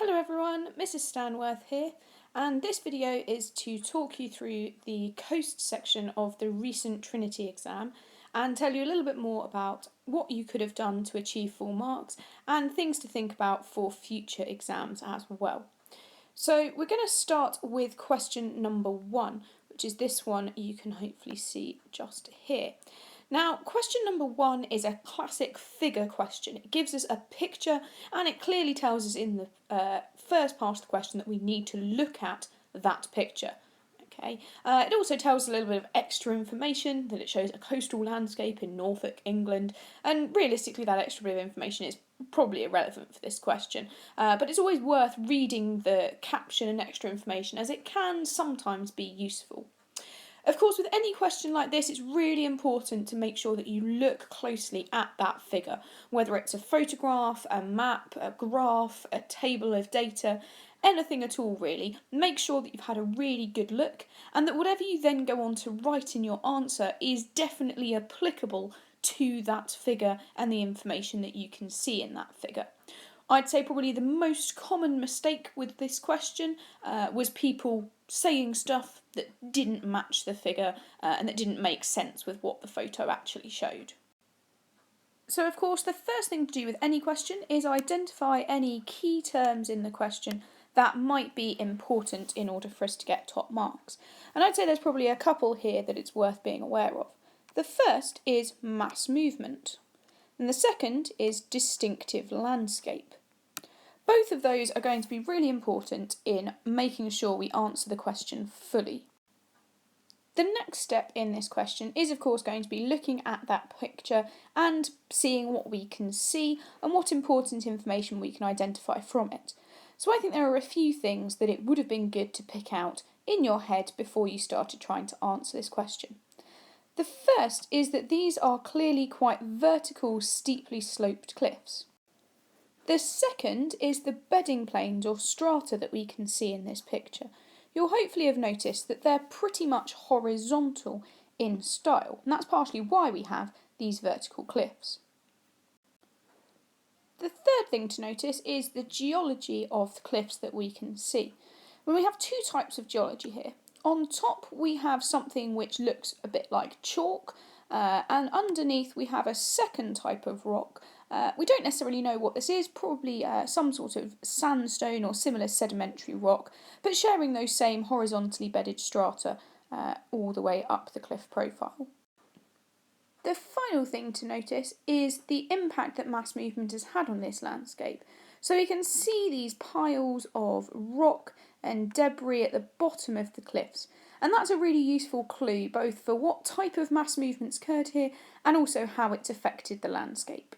Hello everyone, Mrs. Stanworth here, and this video is to talk you through the coast section of the recent Trinity exam and tell you a little bit more about what you could have done to achieve full marks and things to think about for future exams as well. So we're going to start with question number 1, which is this one you can hopefully see just here. Now, question number 1 is a classic figure question. It gives us a picture and it clearly tells us in the first part of the question that we need to look at that picture. Okay. It also tells a little bit of extra information, that it shows a coastal landscape in Norfolk, England, and realistically that extra bit of information is probably irrelevant for this question, but it's always worth reading the caption and extra information as it can sometimes be useful. Of course, with any question like this, it's really important to make sure that you look closely at that figure, whether it's a photograph, a map, a graph, a table of data, anything at all really. Make sure that you've had a really good look and that whatever you then go on to write in your answer is definitely applicable to that figure and the information that you can see in that figure. I'd say probably the most common mistake with this question was people saying stuff that didn't match the figure and that didn't make sense with what the photo actually showed. So of course the first thing to do with any question is identify any key terms in the question that might be important in order for us to get top marks. And I'd say there's probably a couple here that it's worth being aware of. The first is mass movement, and the second is distinctive landscape. Both of those are going to be really important in making sure we answer the question fully. The next step in this question is of course going to be looking at that picture and seeing what we can see and what important information we can identify from it. So I think there are a few things that it would have been good to pick out in your head before you started trying to answer this question. The first is that these are clearly quite vertical, steeply sloped cliffs. The second is the bedding planes or strata that we can see in this picture. You'll hopefully have noticed that they're pretty much horizontal in style, and that's partially why we have these vertical cliffs. The third thing to notice is the geology of the cliffs that we can see. When we have two types of geology here. On top we have something which looks a bit like chalk, and underneath we have a second type of rock. We don't necessarily know what this is, probably some sort of sandstone or similar sedimentary rock, but sharing those same horizontally bedded strata all the way up the cliff profile. The final thing to notice is the impact that mass movement has had on this landscape. So we can see these piles of rock and debris at the bottom of the cliffs, and that's a really useful clue both for what type of mass movements occurred here and also how it's affected the landscape.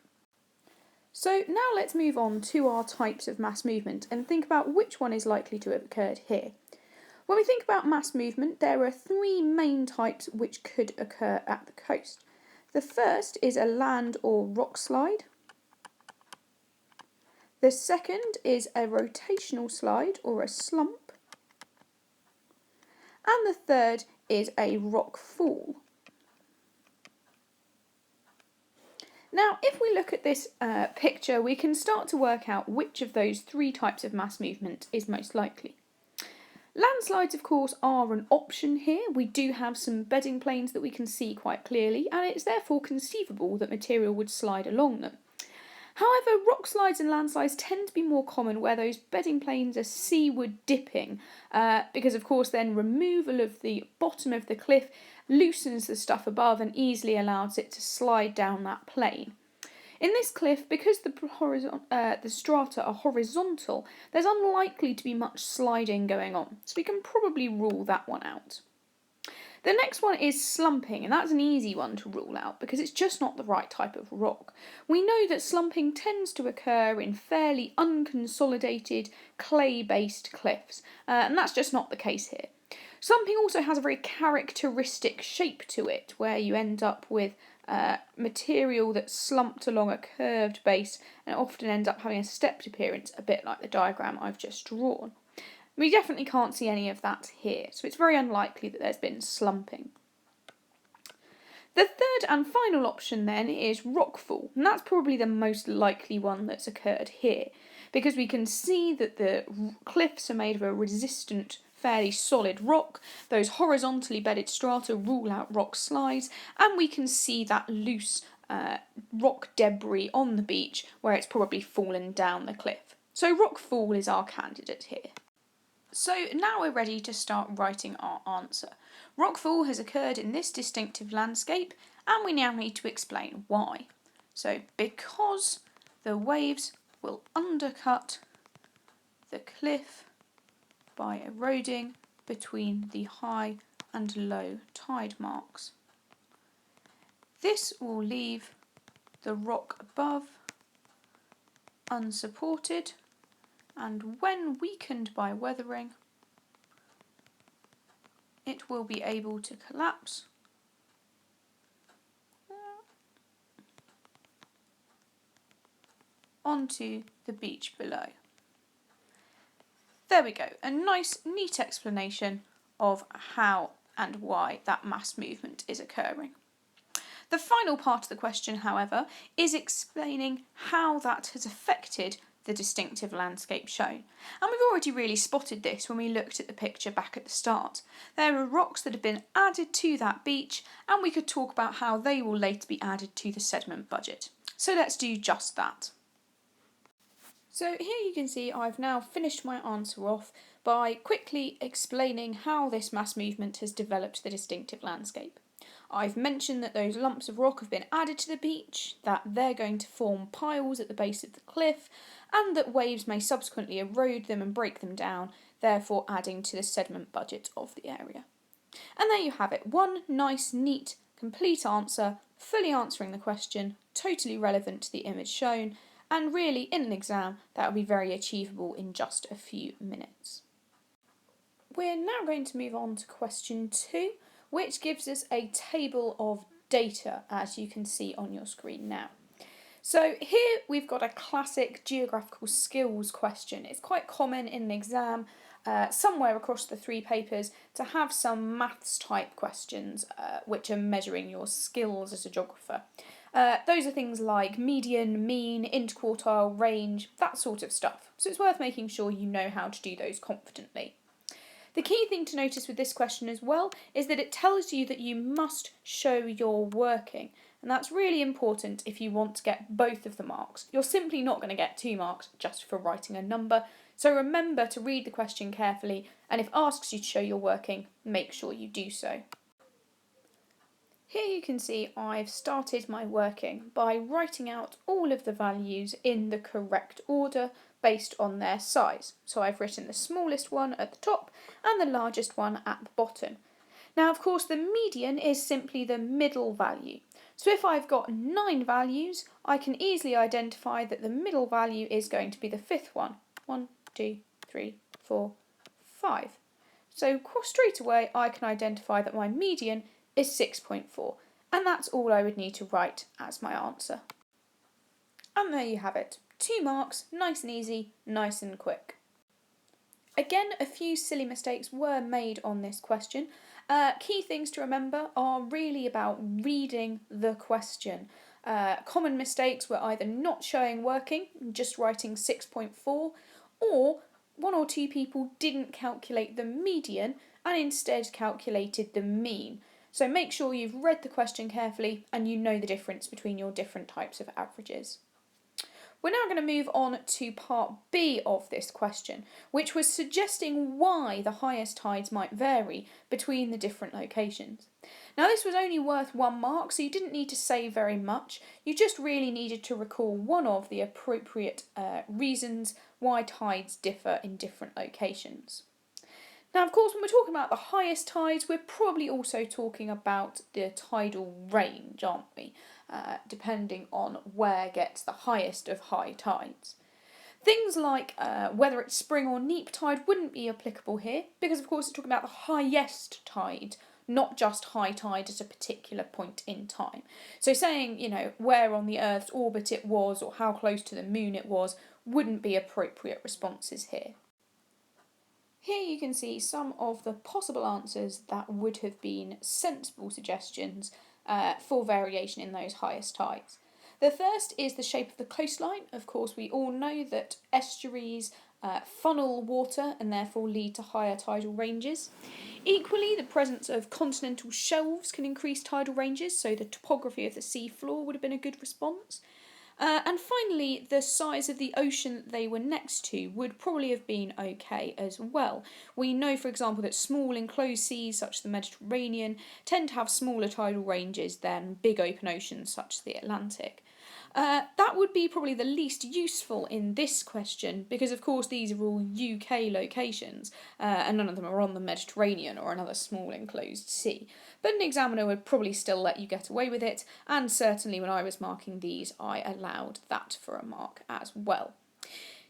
So now let's move on to our types of mass movement and think about which one is likely to have occurred here. When we think about mass movement, there are three main types which could occur at the coast. The first is a land or rock slide. The second is a rotational slide or a slump. And the third is a rock fall. Now, if we look at this picture, we can start to work out which of those three types of mass movement is most likely. Landslides, of course, are an option here. We do have some bedding planes that we can see quite clearly, and it's therefore conceivable that material would slide along them. However, rock slides and landslides tend to be more common where those bedding planes are seaward dipping, because of course then removal of the bottom of the cliff loosens the stuff above and easily allows it to slide down that plane. In this cliff, because the strata are horizontal, there's unlikely to be much sliding going on, so we can probably rule that one out. The next one is slumping, and that's an easy one to rule out because it's just not the right type of rock. We know that slumping tends to occur in fairly unconsolidated clay-based cliffs, and that's just not the case here. Slumping also has a very characteristic shape to it, where you end up with material that's slumped along a curved base and often ends up having a stepped appearance, a bit like the diagram I've just drawn. We definitely can't see any of that here, so it's very unlikely that there's been slumping. The third and final option then is rockfall, and that's probably the most likely one that's occurred here, because we can see that the cliffs are made of a resistant, fairly solid rock. Those horizontally bedded strata rule out rock slides, and we can see that loose rock debris on the beach where it's probably fallen down the cliff. So rock fall is our candidate here. So now we're ready to start writing our answer. Rockfall has occurred in this distinctive landscape, and we now need to explain why. So because the waves will undercut the cliff by eroding between the high and low tide marks. This will leave the rock above unsupported, and when weakened by weathering, it will be able to collapse onto the beach below. There we go, a nice, neat explanation of how and why that mass movement is occurring. The final part of the question, however, is explaining how that has affected the distinctive landscape shown. And we've already really spotted this when we looked at the picture back at the start. There are rocks that have been added to that beach, and we could talk about how they will later be added to the sediment budget. So let's do just that. So here you can see I've now finished my answer off by quickly explaining how this mass movement has developed the distinctive landscape. I've mentioned that those lumps of rock have been added to the beach, that they're going to form piles at the base of the cliff, and that waves may subsequently erode them and break them down, therefore adding to the sediment budget of the area. And there you have it, one nice, neat, complete answer, fully answering the question, totally relevant to the image shown, and really in an exam that will be very achievable in just a few minutes. We're now going to move on to question 2, which gives us a table of data, as you can see on your screen now. So here we've got a classic geographical skills question. It's quite common in an exam, somewhere across the 3 papers, to have some maths type questions which are measuring your skills as a geographer. Those are things like median, mean, interquartile, range, that sort of stuff. So it's worth making sure you know how to do those confidently. The key thing to notice with this question as well is that it tells you that you must show your working, and that's really important if you want to get both of the marks. You're simply not going to get 2 marks just for writing a number, so remember to read the question carefully, and if asks you to show your working, make sure you do so. Here you can see I've started my working by writing out all of the values in the correct order based on their size. So I've written the smallest one at the top and the largest one at the bottom. Now of course the median is simply the middle value. So if I've got 9 values, I can easily identify that the middle value is going to be the 5th one. 1, 2, 3, 4, 5. So straight away I can identify that my median is 6.4, and that's all I would need to write as my answer. And there you have it. 2 marks, nice and easy, nice and quick. Again, a few silly mistakes were made on this question. Key things to remember are really about reading the question. Common mistakes were either not showing working, just writing 6.4, or 1 or 2 people didn't calculate the median and instead calculated the mean. So make sure you've read the question carefully and you know the difference between your different types of averages. We're now going to move on to part B of this question, which was suggesting why the highest tides might vary between the different locations. Now this was only worth 1 mark, so you didn't need to say very much. You just really needed to recall one of the appropriate reasons why tides differ in different locations. Now, of course, when we're talking about the highest tides, we're probably also talking about the tidal range, aren't we? Depending on where gets the highest of high tides. Things like whether it's spring or neap tide wouldn't be applicable here, because of course it's talking about the highest tide, not just high tide at a particular point in time. So saying, where on the Earth's orbit it was or how close to the moon it was wouldn't be appropriate responses here. Here you can see some of the possible answers that would have been sensible suggestions for variation in those highest tides. The first is the shape of the coastline. Of course, we all know that estuaries funnel water and therefore lead to higher tidal ranges. Equally, the presence of continental shelves can increase tidal ranges, so the topography of the sea floor would have been a good response. And finally, the size of the ocean they were next to would probably have been okay as well. We know, for example, that small enclosed seas such as the Mediterranean tend to have smaller tidal ranges than big open oceans such as the Atlantic. That would be probably the least useful in this question because, of course, these are all UK locations and none of them are on the Mediterranean or another small enclosed sea. But an examiner would probably still let you get away with it, and certainly when I was marking these, I allowed that for a mark as well.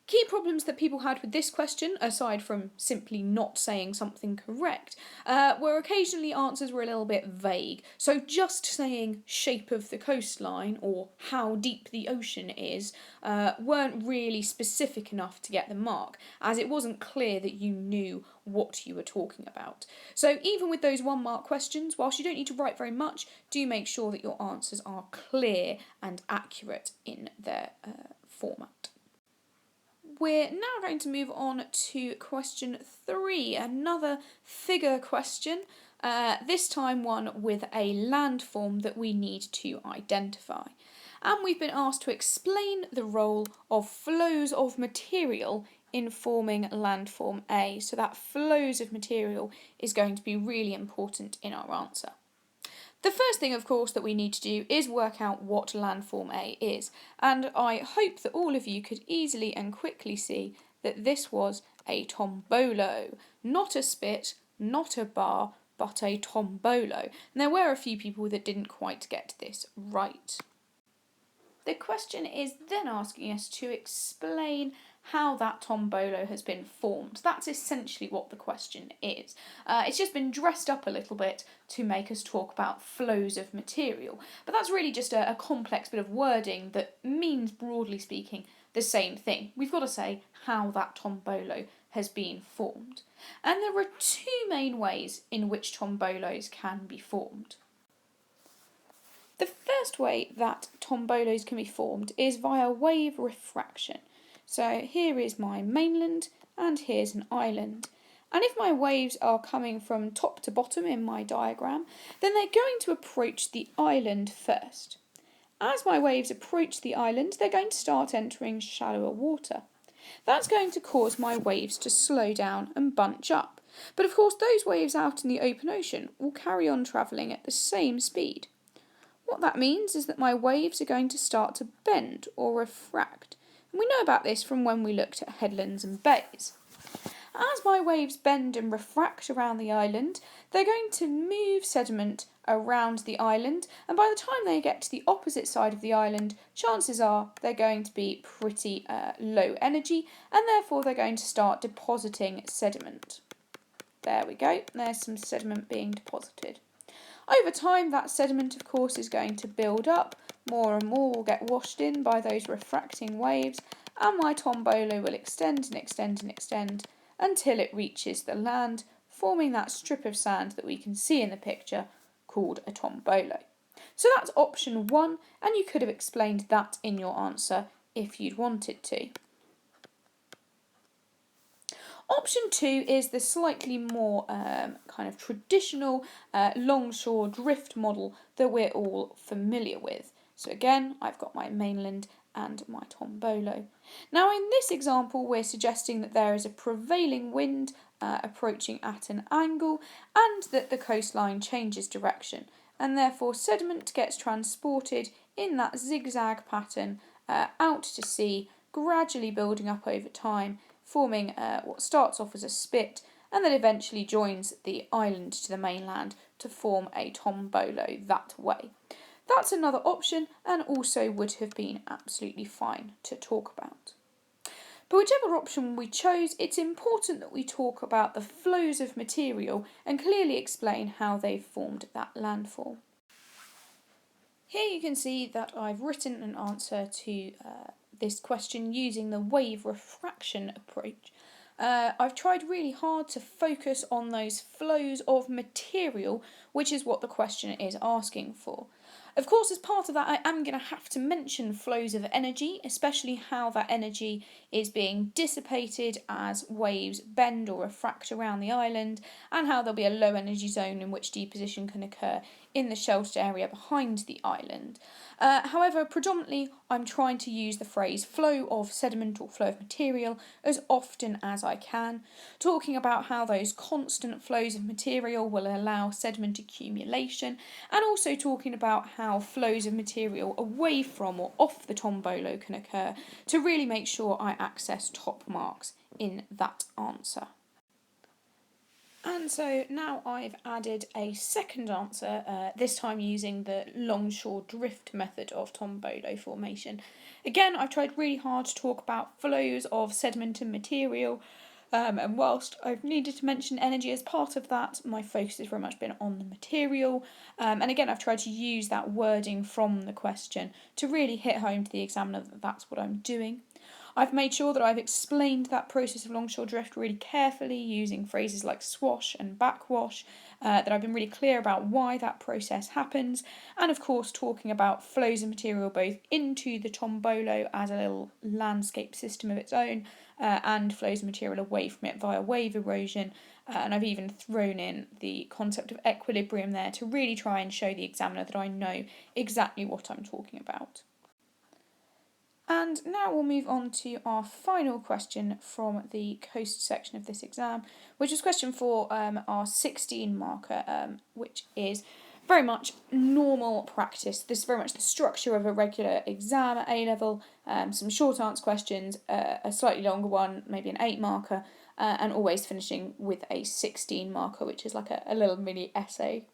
Key problems that people had with this question, aside from simply not saying something correct, were occasionally answers were a little bit vague. So just saying shape of the coastline or how deep the ocean is weren't really specific enough to get the mark, as it wasn't clear that you knew what you were talking about. So even with those 1 mark questions, whilst you don't need to write very much, do make sure that your answers are clear and accurate in their format. We're now going to move on to question 3, another figure question, this time one with a landform that we need to identify. And we've been asked to explain the role of flows of material in forming landform A. So that flows of material is going to be really important in our answer. The first thing, of course, that we need to do is work out what landform A is, and I hope that all of you could easily and quickly see that this was a tombolo, not a spit, not a bar, but a tombolo. And there were a few people that didn't quite get this right. The question is then asking us to explain how that tombolo has been formed. That's essentially what the question is. It's just been dressed up a little bit to make us talk about flows of material, but that's really just a complex bit of wording that means, broadly speaking, the same thing. We've got to say how that tombolo has been formed. And there are 2 main ways in which tombolos can be formed. The first way that tombolos can be formed is via wave refraction. So here is my mainland and here's an island. And if my waves are coming from top to bottom in my diagram, then they're going to approach the island first. As my waves approach the island, they're going to start entering shallower water. That's going to cause my waves to slow down and bunch up. But of course, those waves out in the open ocean will carry on travelling at the same speed. What that means is that my waves are going to start to bend or refract. And we know about this from when we looked at headlands and bays. As my waves bend and refract around the island, they're going to move sediment around the island, and by the time they get to the opposite side of the island, chances are they're going to be pretty low energy, and therefore they're going to start depositing sediment. There we go, there's some sediment being deposited. Over time, that sediment, of course, is going to build up. More and more will get washed in by those refracting waves, and my tombolo will extend and extend and extend until it reaches the land, forming that strip of sand that we can see in the picture called a tombolo. So that's option 1, and you could have explained that in your answer if you'd wanted to. Option 2 is the slightly more kind of traditional longshore drift model that we're all familiar with. So again, I've got my mainland and my tombolo. Now in this example, we're suggesting that there is a prevailing wind approaching at an angle and that the coastline changes direction, and therefore sediment gets transported in that zigzag pattern out to sea, gradually building up over time, forming what starts off as a spit and then eventually joins the island to the mainland to form a tombolo that way. That's another option and also would have been absolutely fine to talk about. But whichever option we chose, it's important that we talk about the flows of material and clearly explain how they've formed that landform. Here you can see that I've written an answer to this question using the wave refraction approach. I've tried really hard to focus on those flows of material, which is what the question is asking for. Of course, as part of that, I am going to have to mention flows of energy, especially how that energy is being dissipated as waves bend or refract around the island, and how there'll be a low energy zone in which deposition can occur in the sheltered area behind the island. However, predominantly I'm trying to use the phrase flow of sediment or flow of material as often as I can, talking about how those constant flows of material will allow sediment accumulation, and also talking about how flows of material away from or off the tombolo can occur to really make sure I access top marks in that answer. And so now I've added a second answer, this time using the longshore drift method of tombolo formation. Again, I've tried really hard to talk about flows of sediment and material, and whilst I've needed to mention energy as part of that, my focus has very much been on the material. And again, I've tried to use that wording from the question to really hit home to the examiner that that's what I'm doing. I've made sure that I've explained that process of longshore drift really carefully using phrases like swash and backwash, that I've been really clear about why that process happens, and of course talking about flows of material both into the tombolo as a little landscape system of its own, and flows of material away from it via wave erosion, and I've even thrown in the concept of equilibrium there to really try and show the examiner that I know exactly what I'm talking about. And now we'll move on to our final question from the coast section of this exam, which is question 4, our 16 marker, which is very much normal practice. This is very much the structure of a regular exam at A-level, some short answer questions, a slightly longer one, maybe an 8 marker, and always finishing with a 16 marker, which is like a little mini essay.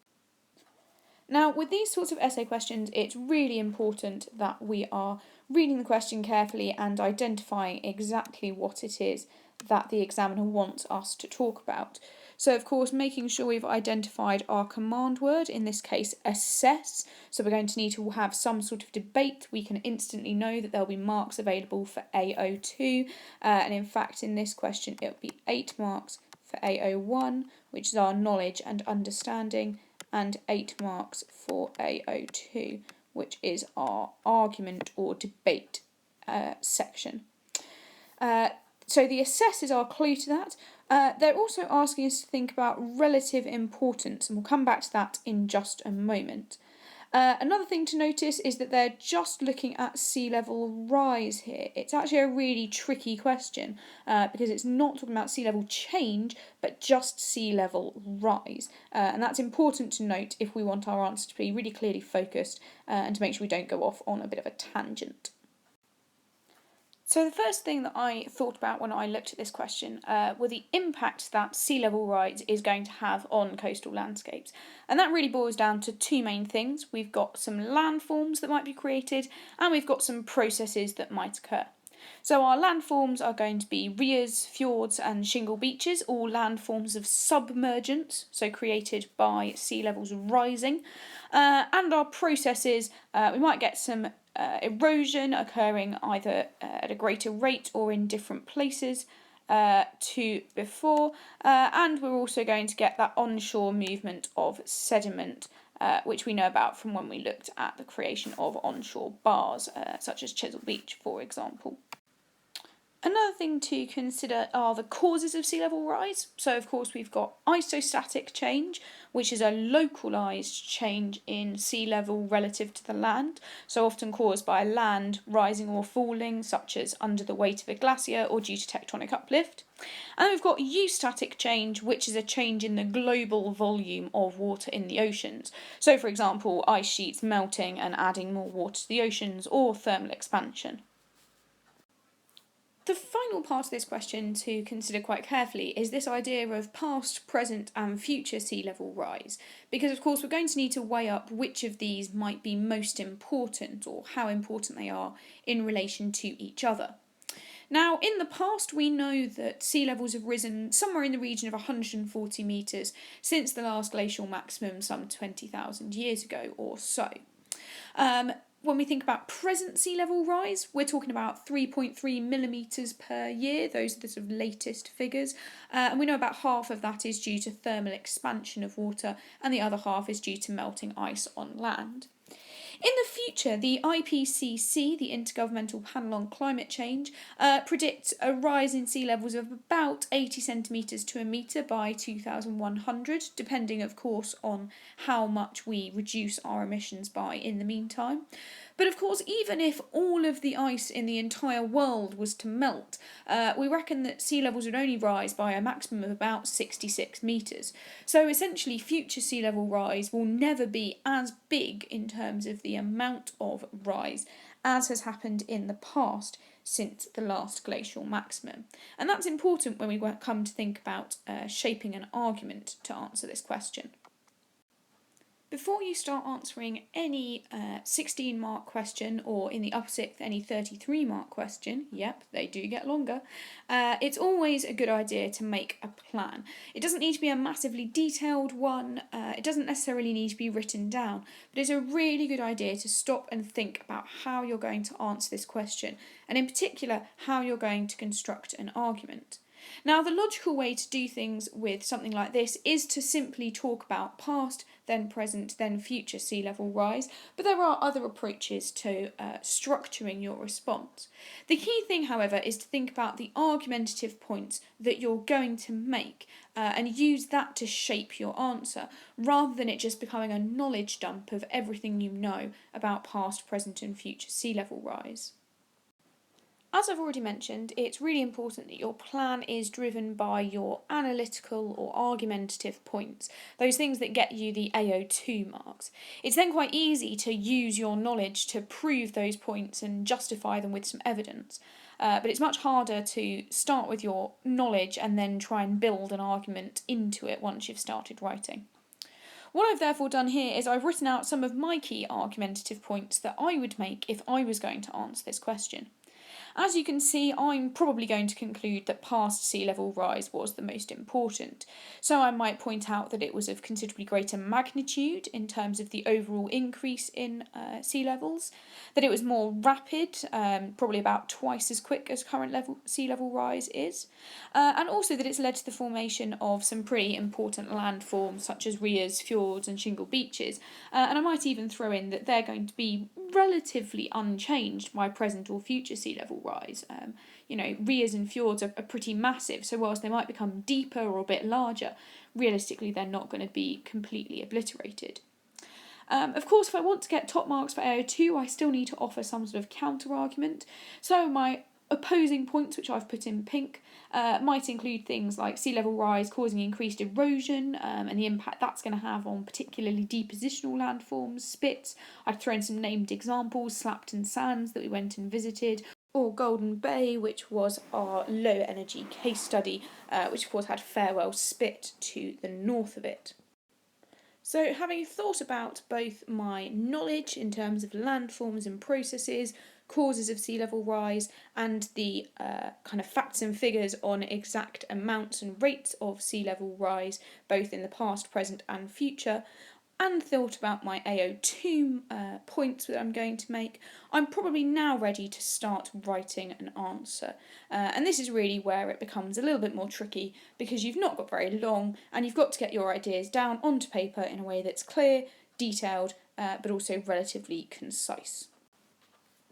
Now, with these sorts of essay questions, it's really important that we are reading the question carefully and identifying exactly what it is that the examiner wants us to talk about. So, of course, making sure we've identified our command word, in this case, assess. So we're going to need to have some sort of debate. We can instantly know that there'll be marks available for AO2. And in fact, in this question, it'll be 8 marks for AO1, which is our knowledge and understanding, and 8 marks for AO2, which is our argument or debate section. So the assess is our clue to that. They're also asking us to think about relative importance, and we'll come back to that in just a moment. Another thing to notice is that they're just looking at sea level rise here. It's actually a really tricky question because it's not talking about sea level change, but just sea level rise. And that's important to note if we want our answer to be really clearly focused and to make sure we don't go off on a bit of a tangent. So the first thing that I thought about when I looked at this question were the impact that sea level rise is going to have on coastal landscapes. And that really boils down to two main things. We've got some landforms that might be created, and we've got some processes that might occur. So our landforms are going to be rias, fjords and shingle beaches, all landforms of submergence, so created by sea levels rising. And our processes, we might get some erosion occurring either at a greater rate or in different places to before, and we're also going to get that onshore movement of sediment, which we know about from when we looked at the creation of onshore bars, such as Chisel Beach, for example. Another thing to consider are the causes of sea level rise. So, of course, we've got isostatic change, which is a localised change in sea level relative to the land, so often caused by land rising or falling, such as under the weight of a glacier or due to tectonic uplift. And then we've got eustatic change, which is a change in the global volume of water in the oceans. So, for example, ice sheets melting and adding more water to the oceans, or thermal expansion. The final part of this question to consider quite carefully is this idea of past, present and future sea level rise, because of course we're going to need to weigh up which of these might be most important or how important they are in relation to each other. Now, in the past, we know that sea levels have risen somewhere in the region of 140 metres since the last glacial maximum some 20,000 years ago or so. When we think about present sea level rise, we're talking about 3.3 millimetres per year. Those are the sort of latest figures. And we know about half of that is due to thermal expansion of water, and the other half is due to melting ice on land. In the future, the IPCC, the Intergovernmental Panel on Climate Change, predicts a rise in sea levels of about 80 centimetres to a metre by 2100, depending, of course, on how much we reduce our emissions by in the meantime. But of course, even if all of the ice in the entire world was to melt, we reckon that sea levels would only rise by a maximum of about 66 metres. So essentially, future sea level rise will never be as big in terms of the amount of rise as has happened in the past since the last glacial maximum. And that's important when we come to think about shaping an argument to answer this question. Before you start answering any 16 mark question, or in the upper 6th any 33 mark question, yep, they do get longer, it's always a good idea to make a plan. It doesn't need to be a massively detailed one, it doesn't necessarily need to be written down, but it's a really good idea to stop and think about how you're going to answer this question, and in particular, how you're going to construct an argument. Now, the logical way to do things with something like this is to simply talk about past, then present, then future sea level rise, but there are other approaches to structuring your response. The key thing, however, is to think about the argumentative points that you're going to make and use that to shape your answer, rather than it just becoming a knowledge dump of everything you know about past, present and future sea level rise. As I've already mentioned, it's really important that your plan is driven by your analytical or argumentative points, those things that get you the AO2 marks. It's then quite easy to use your knowledge to prove those points and justify them with some evidence. But it's much harder to start with your knowledge and then try and build an argument into it once you've started writing. What I've therefore done here is I've written out some of my key argumentative points that I would make if I was going to answer this question. As you can see, I'm probably going to conclude that past sea level rise was the most important. So I might point out that it was of considerably greater magnitude in terms of the overall increase in sea levels, that it was more rapid, probably about twice as quick as current sea level rise is, and also that it's led to the formation of some pretty important landforms such as weirs, fjords and shingle beaches, and I might even throw in that they're going to be relatively unchanged by present or future sea level rise. Weirs and fjords are pretty massive, so whilst they might become deeper or a bit larger, realistically they're not going to be completely obliterated. Of course, if I want to get top marks for AO2, I still need to offer some sort of counter-argument. So my opposing points, which I've put in pink, might include things like sea level rise causing increased erosion and the impact that's going to have on particularly depositional landforms, spits. I'd throw in some named examples, Slapton Sands that we went and visited, or Golden Bay, which was our low energy case study, which of course had Farewell Spit to the north of it. So having thought about both my knowledge in terms of landforms and processes, causes of sea level rise, and the kind of facts and figures on exact amounts and rates of sea level rise, both in the past, present and future, and thought about my AO2 points that I'm going to make, I'm probably now ready to start writing an answer. And this is really where it becomes a little bit more tricky, because you've not got very long and you've got to get your ideas down onto paper in a way that's clear, detailed, but also relatively concise.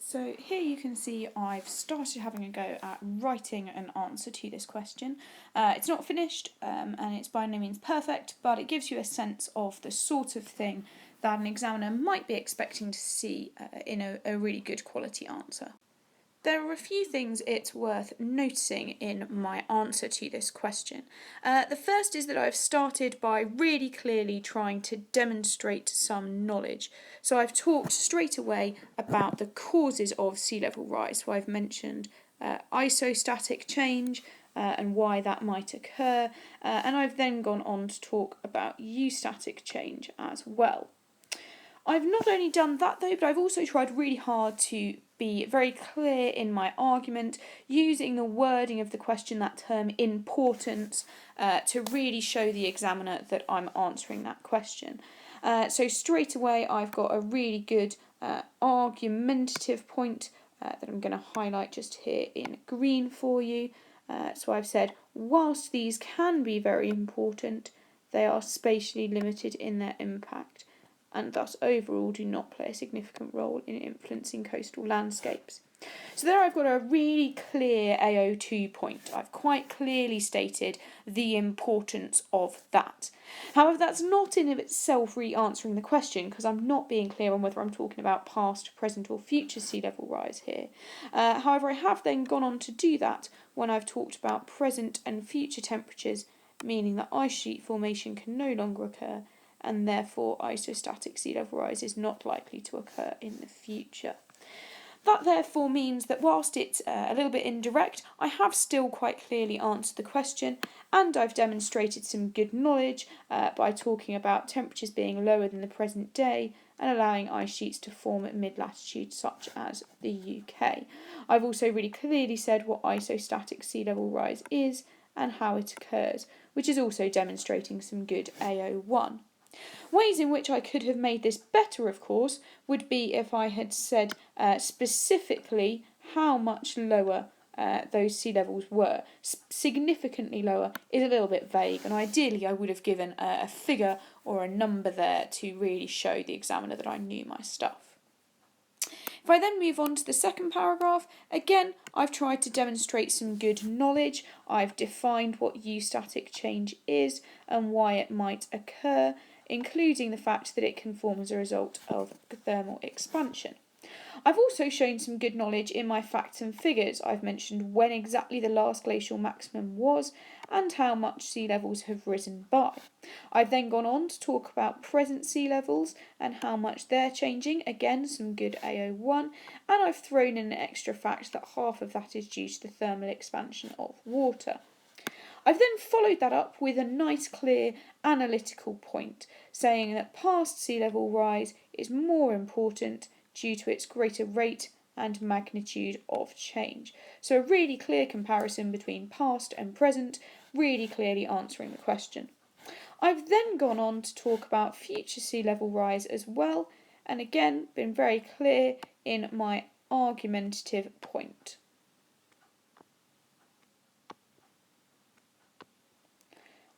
So here you can see I've started having a go at writing an answer to this question. It's not finished and it's by no means perfect, but it gives you a sense of the sort of thing that an examiner might be expecting to see in a really good quality answer. There are a few things it's worth noticing in my answer to this question. The first is that I've started by really clearly trying to demonstrate some knowledge. So I've talked straight away about the causes of sea level rise. So I've mentioned isostatic change and why that might occur, and I've then gone on to talk about eustatic change as well. I've not only done that though, but I've also tried really hard to be very clear in my argument, using the wording of the question, that term importance, to really show the examiner that I'm answering that question. So straight away I've got a really good argumentative point that I'm going to highlight just here in green for you. So I've said, whilst these can be very important, they are spatially limited in their impact. and thus overall do not play a significant role in influencing coastal landscapes. So there I've got a really clear AO2 point. I've quite clearly stated the importance of that. However, that's not in of itself really answering the question, because I'm not being clear on whether I'm talking about past, present or future sea level rise here. However, I have then gone on to do that when I've talked about present and future temperatures, meaning that ice sheet formation can no longer occur, and therefore isostatic sea level rise is not likely to occur in the future. That therefore means that whilst it's a little bit indirect, I have still quite clearly answered the question, and I've demonstrated some good knowledge by talking about temperatures being lower than the present day and allowing ice sheets to form at mid-latitudes such as the UK. I've also really clearly said what isostatic sea level rise is and how it occurs, which is also demonstrating some good AO1. Ways in which I could have made this better, of course, would be if I had said specifically how much lower those sea levels were. Significantly lower is a little bit vague, and ideally I would have given a figure or a number there to really show the examiner that I knew my stuff. If I then move on to the second paragraph, again, I've tried to demonstrate some good knowledge. I've defined what eustatic change is and why it might occur, including the fact that it can form as a result of thermal expansion. I've also shown some good knowledge in my facts and figures. I've mentioned when exactly the last glacial maximum was and how much sea levels have risen by. I've then gone on to talk about present sea levels and how much they're changing, again some good AO1, and I've thrown in an extra fact that half of that is due to the thermal expansion of water. I've then followed that up with a nice clear analytical point, saying that past sea level rise is more important due to its greater rate and magnitude of change. So a really clear comparison between past and present, really clearly answering the question. I've then gone on to talk about future sea level rise as well, and again been very clear in my argumentative point.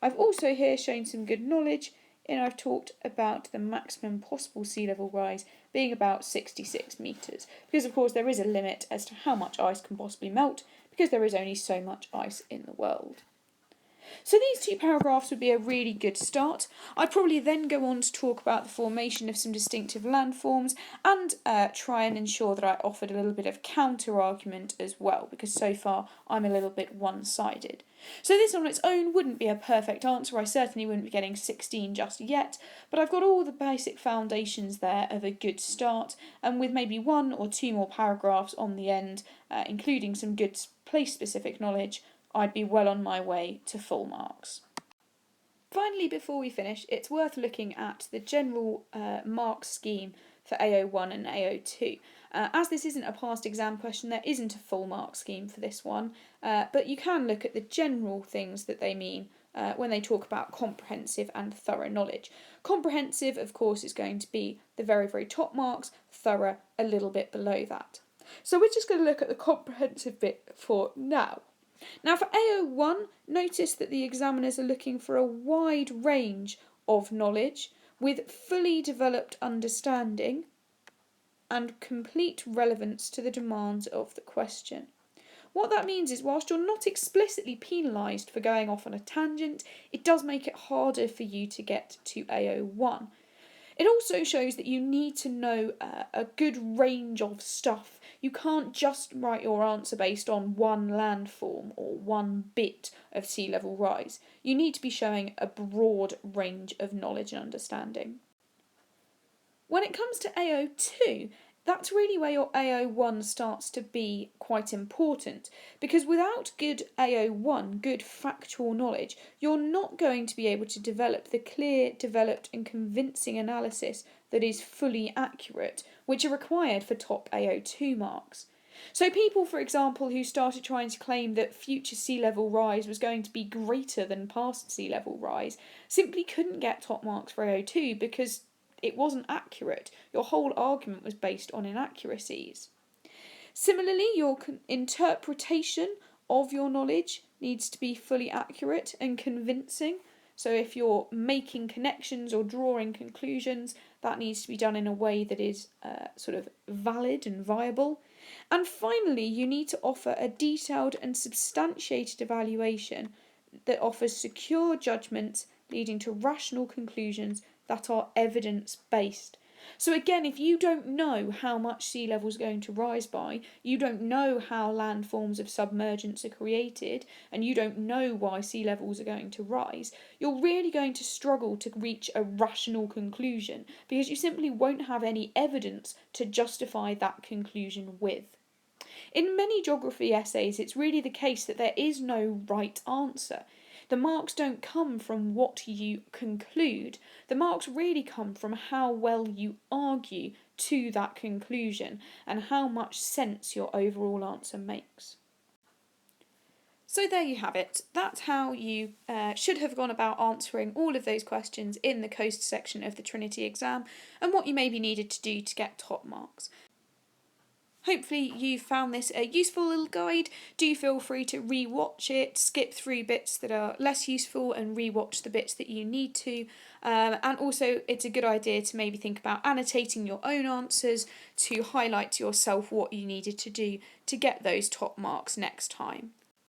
I've also here shown some good knowledge, and I've talked about the maximum possible sea level rise being about 66 metres, because of course there is a limit as to how much ice can possibly melt, because there is only so much ice in the world. So these two paragraphs would be a really good start. I'd probably then go on to talk about the formation of some distinctive landforms and try and ensure that I offered a little bit of counter-argument as well, because so far I'm a little bit one-sided. So this on its own wouldn't be a perfect answer. I certainly wouldn't be getting 16 just yet, but I've got all the basic foundations there of a good start, and with maybe one or two more paragraphs on the end, including some good place-specific knowledge, I'd be well on my way to full marks. Finally, before we finish, it's worth looking at the general mark scheme for AO1 and AO2. As this isn't a past exam question, there isn't a full mark scheme for this one, but you can look at the general things that they mean when they talk about comprehensive and thorough knowledge. Comprehensive, of course, is going to be the very, very top marks, thorough a little bit below that. So we're just going to look at the comprehensive bit for now. Now for AO1, notice that the examiners are looking for a wide range of knowledge with fully developed understanding and complete relevance to the demands of the question. What that means is whilst you're not explicitly penalised for going off on a tangent, it does make it harder for you to get to AO1. It also shows that you need to know a good range of stuff. You can't just write your answer based on one landform or one bit of sea level rise. You need to be showing a broad range of knowledge and understanding. When it comes to AO2, that's really where your AO1 starts to be quite important, because without good AO1, good factual knowledge, you're not going to be able to develop the clear, developed and convincing analysis that is fully accurate, which are required for top AO2 marks. So people, for example, who started trying to claim that future sea level rise was going to be greater than past sea level rise simply couldn't get top marks for AO2 because it wasn't accurate. Your whole argument was based on inaccuracies. Similarly, your interpretation of your knowledge needs to be fully accurate and convincing. So if you're making connections or drawing conclusions, that needs to be done in a way that is sort of valid and viable. And finally, you need to offer a detailed and substantiated evaluation that offers secure judgments leading to rational conclusions that are evidence-based. So again, if you don't know how much sea level is going to rise by, you don't know how landforms of submergence are created, and you don't know why sea levels are going to rise, you're really going to struggle to reach a rational conclusion because you simply won't have any evidence to justify that conclusion with. In many geography essays, it's really the case that there is no right answer. The marks don't come from what you conclude, the marks really come from how well you argue to that conclusion and how much sense your overall answer makes. So there you have it. That's how you should have gone about answering all of those questions in the Coast section of the Trinity exam and what you maybe needed to do to get top marks. Hopefully you found this a useful little guide. Do feel free to re-watch it, skip through bits that are less useful and re-watch the bits that you need to. And also it's a good idea to maybe think about annotating your own answers to highlight to yourself what you needed to do to get those top marks next time.